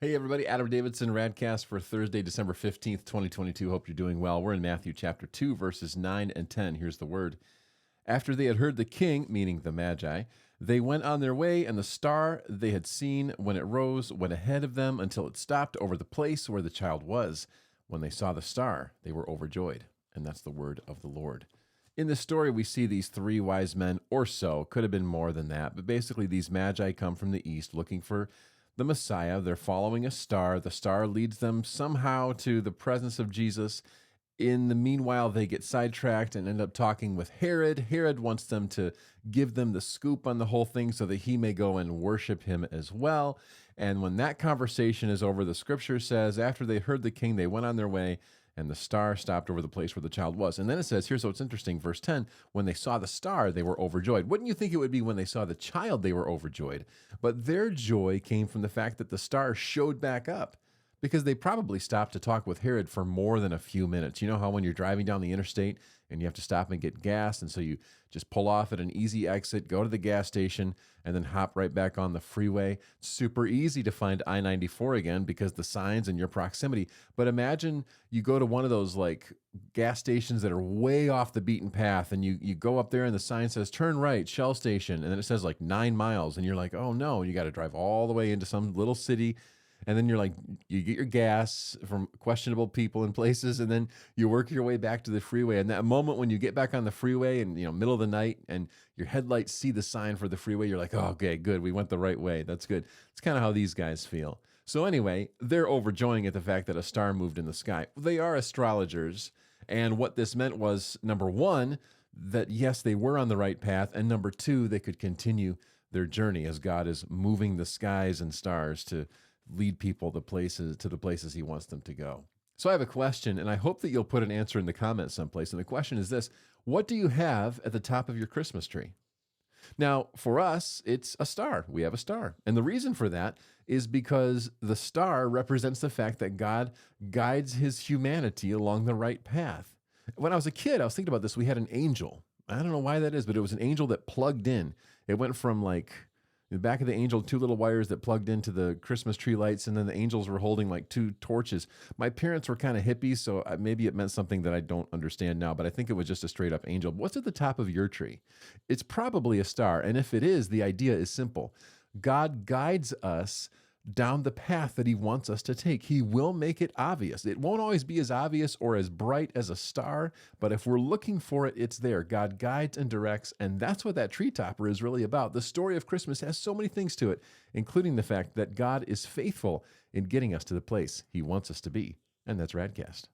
Hey everybody, Adam Davidson, RadCast for Thursday, December 15th, 2022. Hope you're doing well. We're in Matthew chapter 2, verses 9 and 10. Here's the word. After they had heard the king, meaning the Magi, they went on their way, and the star they had seen when it rose went ahead of them until it stopped over the place where the child was. When they saw the star, they were overjoyed. And that's the word of the Lord. In this story, we see these three wise men or so. Could have been more than that. But basically, these Magi come from the east looking for the Messiah. They're following a star. The star leads them somehow to the presence of Jesus. In the meanwhile, they get sidetracked and end up talking with Herod. Herod wants them to give them the scoop on the whole thing so that he may go and worship him as well. And when that conversation is over, the scripture says, after they heard the king, they went on their way, and the star stopped over the place where the child was. And then it says, here's what's interesting, verse 10, when they saw the star, they were overjoyed. Wouldn't you think it would be when they saw the child, they were overjoyed? But their joy came from the fact that the star showed back up, because they probably stopped to talk with Herod for more than a few minutes. You know how when you're driving down the interstate and you have to stop and get gas, and so you just pull off at an easy exit, go to the gas station, and then hop right back on the freeway. It's super easy to find I-94 again because the signs and your proximity. But imagine you go to one of those like gas stations that are way off the beaten path, and you go up there and the sign says, turn right, Shell station, and then it says like 9 miles, and you're like, oh no, you got to drive all the way into some little city. And then you're like, you get your gas from questionable people and places, and then you work your way back to the freeway. And that moment when you get back on the freeway and, middle of the night and your headlights see the sign for the freeway, you're like, oh, okay, good. We went the right way. That's good. It's kind of how these guys feel. So anyway, they're overjoying at the fact that a star moved in the sky. They are astrologers. And what this meant was, number one, that yes, they were on the right path. And number two, they could continue their journey as God is moving the skies and stars to lead people to the places he wants them to go. So I have a question, and I hope that you'll put an answer in the comments someplace. And the question is this: what do you have at the top of your Christmas tree? Now, for us, it's a star. We have a star. And the reason for that is because the star represents the fact that God guides his humanity along the right path. When I was a kid, I was thinking about this. We had an angel. I don't know why that is, but it was an angel that plugged in. It went from like in the back of the angel, 2 little wires that plugged into the Christmas tree lights, and then the angels were holding like 2 torches. My parents were kind of hippies, so maybe it meant something that I don't understand now, but I think it was just a straight up angel. What's at the top of your tree? It's probably a star, and if it is, the idea is simple. God guides us down the path that he wants us to take. He will make it obvious. It won't always be as obvious or as bright as a star, but if we're looking for it, it's there. God guides and directs, and that's what that tree topper is really about. The story of Christmas has so many things to it, including the fact that God is faithful in getting us to the place he wants us to be. And that's RadCast.